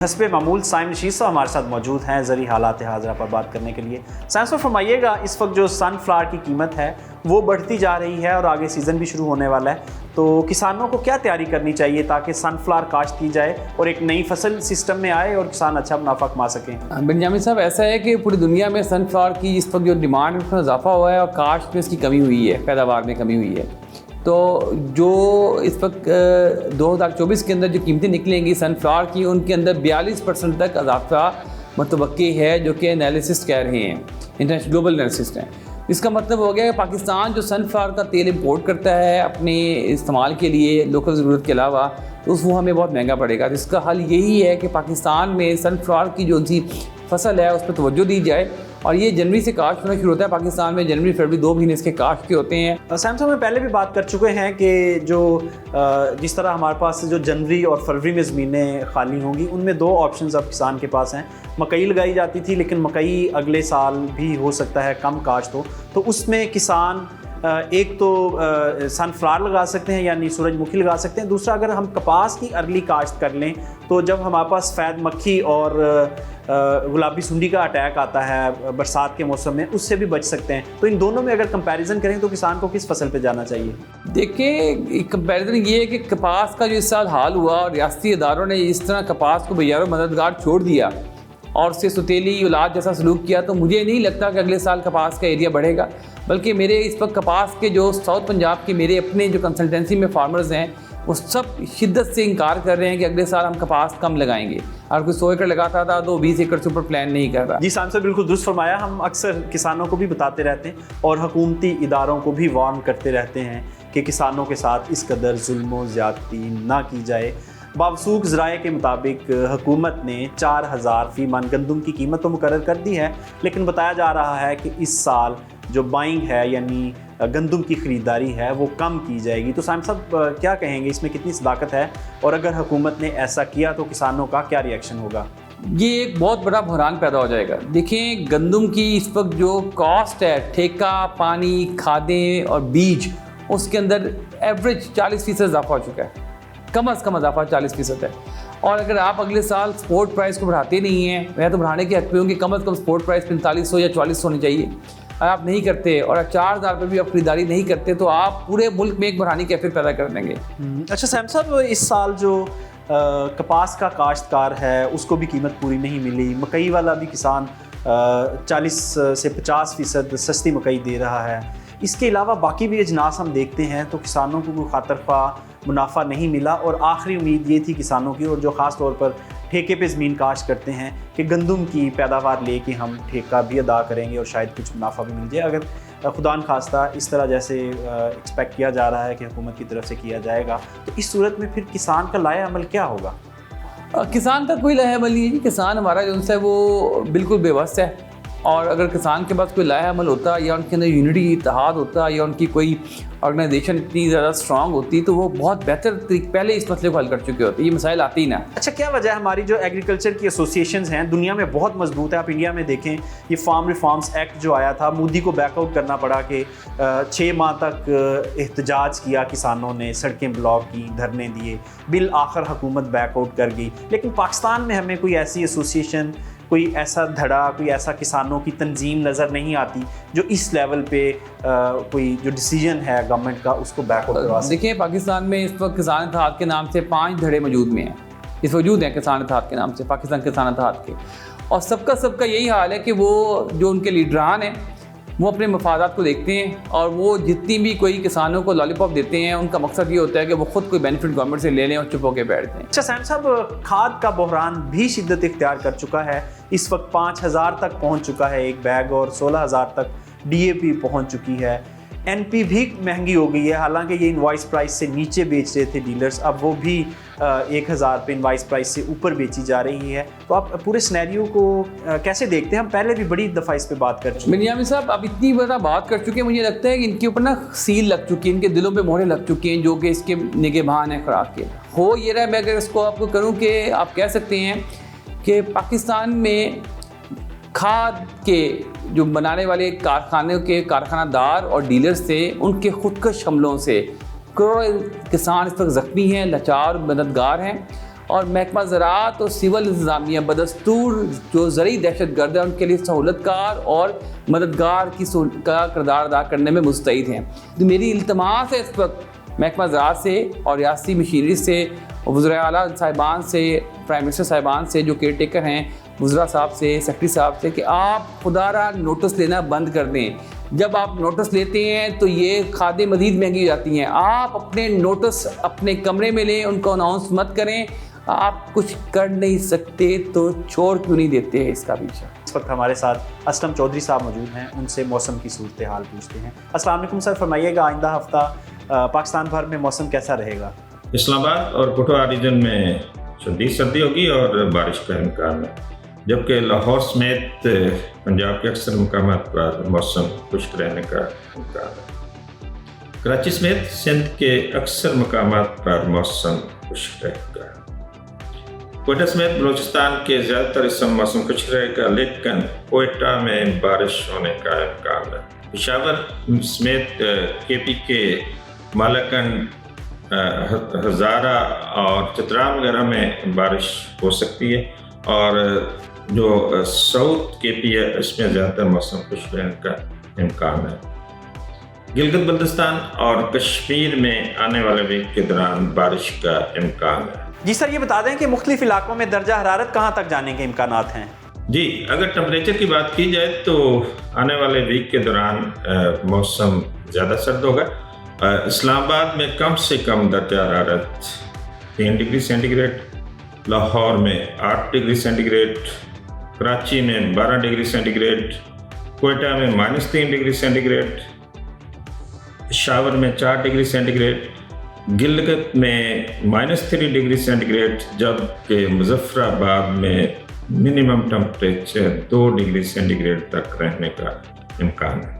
हस्बे मामूल साइम नशीद साहब हमारे साथ मौजूद हैं ज़री हालात हाज़रा पर बात करने के लिए। साइम साहब फरमाइएगा, इस वक्त जो सनफ्लावर की कीमत है वो बढ़ती जा रही है और आगे सीज़न भी शुरू होने वाला है, तो किसानों को क्या तैयारी करनी चाहिए ताकि सनफ्लावर काश्त की जाए और एक नई फसल सिस्टम में आए और किसान अच्छा मुनाफा कमा सकें? बेंजामिन साहब, ऐसा है कि पूरी दुनिया में सनफ्लावर की इस वक्त जो डिमांड है उसमें इजाफा हुआ है और काश्त में इसकी कमी हुई है, पैदावार में कमी हुई है। तो जो इस वक्त 2024 के अंदर जो कीमतें निकलेंगी सनफ्लावर की, उनके अंदर 42% तक इजाफा मुतवक्की है, जो कि एनालिसिस्ट कह रहे हैं, इंटरनेशनल ग्लोबल एनालिसिस्ट हैं। इसका मतलब हो गया कि पाकिस्तान जो सनफ्लावर का तेल इंपोर्ट करता है अपने इस्तेमाल के लिए लोकल ज़रूरत के अलावा, तो वो हमें बहुत महंगा पड़ेगा। तो इसका हल यही है कि पाकिस्तान में सनफ्लावर की जो सी फसल है उस पर तवज्जो दी जाए, और ये जनवरी से काश्त होना शुरू होता है पाकिस्तान में। जनवरी फरवरी 2 महीने इसके काश्त के होते हैं। सैमसंग में पहले भी बात कर चुके हैं कि जो जिस तरह हमारे पास जो जनवरी और फरवरी में ज़मीनें खाली होंगी, उनमें 2 ऑप्शंस अब किसान के पास हैं। मकई लगाई जाती थी, लेकिन मकई अगले साल भी हो सकता है कम काश्त हो, तो उसमें किसान एक तो सनफ्लावर लगा सकते हैं यानी सूरजमुखी लगा सकते हैं। दूसरा, अगर हम कपास की अर्ली काश्त कर लें तो जब हमारे पास फैद मक्खी और गुलाबी सुंडी का अटैक आता है बरसात के मौसम में, उससे भी बच सकते हैं। तो इन दोनों में अगर कंपैरिजन करें तो किसान को किस फसल पे जाना चाहिए? देखिए, कंपैरिजन ये है कि कपास का जो इस साल हाल हुआ और रियासती इदारों ने इस तरह कपास को बजारो मददगार छोड़ दिया और उससे सुतीली औलाद जैसा सलूक किया, तो मुझे नहीं लगता कि अगले साल कपास का एरिया बढ़ेगा। बल्कि मेरे इस वक्त कपास के जो साउथ पंजाब के मेरे अपने जो कंसल्टेंसी में फार्मर्स हैं, वो सब शिद्दत से इनकार कर रहे हैं कि अगले साल हम कपास कम लगाएंगे। और कोई 100 एकड़ लगाता था तो 20 एकड़ से ऊपर प्लान नहीं कर रहा। जी साहब से बिल्कुल दुरुस्त फरमाया। हम अक्सर किसानों को भी बताते रहते हैं और हुकूमती इदारों को भी वार्न करते रहते हैं कि किसानों के साथ इस कदर जुल्म ज़्यादती ना की जाए। बावसूख ज़राए के मुताबिक हुकूमत ने 4000 फ़ी मन गंदम की कीमत तो मुकर्रर कर दी है, लेकिन बताया जा रहा है कि इस साल जो बाइंग है यानी गंदम की ख़रीदारी है वो कम की जाएगी। तो साइम साहब क्या कहेंगे, इसमें कितनी सदाकत है और अगर हुकूमत ने ऐसा किया तो किसानों का क्या रिएक्शन होगा? ये एक बहुत बड़ा बहरान पैदा हो जाएगा। देखें, गंदम की इस वक्त जो कॉस्ट है, ठेका, पानी, खादें और बीज, उसके अंदर एवरेज 40% इजाफा हो चुका है। कम से कम इजाफा 40% है। और अगर आप अगले साल स्पोर्ट प्राइस को बढ़ाते नहीं हैं, मैं तो बढ़ाने के हक पे हूँ कि कम से कम स्पोर्ट प्राइस 4500 या 4400 होनी चाहिए। अगर आप नहीं करते और 4000 पर भी आप खरीदारी नहीं करते तो आप पूरे मुल्क में एक बढ़ानी कैफियत पैदा कर देंगे। अच्छा सैम साहब, इस साल जो कपास का काश्तकार है उसको भी कीमत पूरी नहीं मिली। मकई वाला भी किसान 40 से 50% सस्ती मकई दे रहा है। इसके अलावा बाकी भी अजनास हम देखते हैं तो किसानों को कोई खातरफा मुनाफा नहीं मिला, और आखिरी उम्मीद ये थी किसानों की, और जो ख़ास तौर पर ठेके पे ज़मीन काश्त करते हैं, कि गंदम की पैदावार लेके हम ठेका भी अदा करेंगे और शायद कुछ मुनाफा भी मिल जाए। अगर खुदा न खास्ता इस तरह जैसे एक्सपेक्ट किया जा रहा है कि हुकूमत की तरफ से किया जाएगा, तो इस सूरत में फिर किसान का लाया अमल क्या होगा? किसान का कोई लाया अमल नहीं है। किसान हमारा जो है वो बिल्कुल बेबस है, और अगर किसान के पास कोई लाया अमल होता या उनके अंदर यूनिटी इत्तेहाद होता या उनकी कोई ऑर्गेनाइजेशन इतनी ज़्यादा स्ट्रांग होती तो वो बहुत बेहतर पहले इस मसले को हल कर चुके होते। ये मसाइल आती ही ना। अच्छा, क्या वजह है हमारी जो एग्रीकल्चर की एसोसिएशंस हैं दुनिया में बहुत मजबूत है? आप इंडिया में देखें, ये फार्म रिफॉर्म्स एक्ट जो आया था, मोदी को बैकआउट करना पड़ा कि 6 माह तक एहतजाज किया किसानों ने, सड़कें ब्लॉक की, धरने दिए, बिल आखिर हुकूमत बैकआउट कर गई। लेकिन पाकिस्तान में हमें कोई ऐसी एसोसिएशन, कोई ऐसा धड़ा, कोई ऐसा किसानों की तंजीम नज़र नहीं आती जो इस लेवल पे कोई जो डिसीजन है गवर्नमेंट का उसको बैकआउट करवा सके। देखिए, पाकिस्तान में इस वक्त किसान इत्तेहाद के नाम से 5 धड़े मौजूद में हैं, इस वजूद हैं किसान इत्तेहाद के नाम से, पाकिस्तान किसान इत्तेहाद के। और सबका यही हाल है कि वो जो उनके लीडरान हैं वो अपने मफादात को देखते हैं, और वो जितनी भी कोई किसानों को लॉलीपॉप देते हैं उनका मकसद ये होता है कि वो खुद कोई बेनिफिट गवर्नमेंट से ले लें और चुप होकर बैठ जाएं। अच्छा सैम साहब, खाद का बहरान भी शिद्दत इख्तियार कर चुका है। इस वक्त 5000 तक पहुंच चुका है एक बैग, और 16000 तक DAP पहुंच चुकी है। NP भी महंगी हो गई है, हालांकि ये इनवॉइस प्राइस से नीचे बेच रहे थे डीलर्स, अब वो भी 1000 पे इनवॉइस प्राइस से ऊपर बेची जा रही है। तो आप पूरे सिनेरियो को कैसे देखते हैं? हम पहले भी बड़ी दफ़ा इस पे बात कर चुके हैं। बेंजामिन साहब, अब इतनी बड़ा बात कर चुके हैं, मुझे लगता है कि इनके ऊपर ना सील लग चुकी है, इनके दिलों पे मोहरें लग चुकी हैं जो कि इसके निगहबान है खुराक के। हो ये रहा है, मैं अगर इसको आपको करूँ कि आप कह सकते हैं कि पाकिस्तान में खाद के जो बनाने वाले कारखाने के कारखानादार और डीलर्स थे, उनके खुदकश हमलों से करोड़ों किसान इस वक्त ज़ख्मी हैं, लाचार, मददगार हैं। اور محکمہ زراعت اور سول انتظامیہ بدستور جو زرعی دہشت گرد ہے ان کے لیے سہولت کار اور مددگار کا کردار ادا کرنے میں مستعد ہیں. تو میری التماس ہے اس وقت محکمہ زراعت سے اور ریاستی مشینری سے، وزراء اعلیٰ صاحبان سے، پرائم منسٹر صاحبان سے، جو کیئر ٹیکر ہیں، وزراء صاحب سے، سیکرٹری صاحب سے، کہ آپ خدا را نوٹس لینا بند کر دیں. جب آپ نوٹس لیتے ہیں تو یہ کھادیں مزید مہنگی ہو جاتی ہیں. آپ اپنے نوٹس اپنے کمرے میں لیں، ان کو اناؤنس مت کریں. آپ کچھ کر نہیں سکتے تو چھوڑ کیوں نہیں دیتے ہیں اس کا پیچھا. اس وقت ہمارے ساتھ اسلم چودھری صاحب موجود ہیں، ان سے موسم کی صورتحال پوچھتے ہیں. السلام علیکم سر، فرمائیے گا آئندہ ہفتہ پاکستان بھر میں موسم کیسا رہے گا؟ اسلام آباد اور کٹھوعہ ریجن میں شدید سردی ہوگی اور بارش کا امکان ہے، جبکہ لاہور سمیت پنجاب کے اکثر مقامات پر موسم خشک رہنے کا امکان ہے. کراچی سمیت سندھ کے اکثر مقامات پر موسم خشک رہے گا. کوئٹہ سمیت بلوچستان کے زیادہ تر حصوں میں موسم خشک رہے گا، لیکن کوئٹہ میں بارش ہونے کا امکان ہے. پشاور سمیت کے پی کے مالاکنڈ، ہزارہ اور چترال وغیرہ میں بارش ہو سکتی ہے، اور جو ساؤتھ کے پی ہے اس میں زیادہ تر موسم خشک رہنے کا امکان ہے. گلگت بلتستان اور کشمیر میں آنے والے ویک کے دوران بارش کا امکان ہے. جی سر، یہ بتا دیں کہ مختلف علاقوں میں درجہ حرارت کہاں تک جانے کے امکانات ہیں؟ جی، اگر ٹمپریچر کی بات کی جائے تو آنے والے ویک کے دوران موسم زیادہ سرد ہوگا. اسلام آباد میں کم سے کم درجہ حرارت 3 ڈگری سینٹی گریڈ، لاہور میں 8 ڈگری سینٹی گریڈ، کراچی میں 12 ڈگری سینٹی گریڈ، کوئٹہ میں -3 ڈگری سینٹی گریڈ، پشاور میں 4 ڈگری سینٹی گریڈ، گلگت میں -3 ڈگری سینٹی گریڈ، جبکہ مظفر آباد میں minimum temperature 2 degree centigrade تک رہنے کا امکان ہے.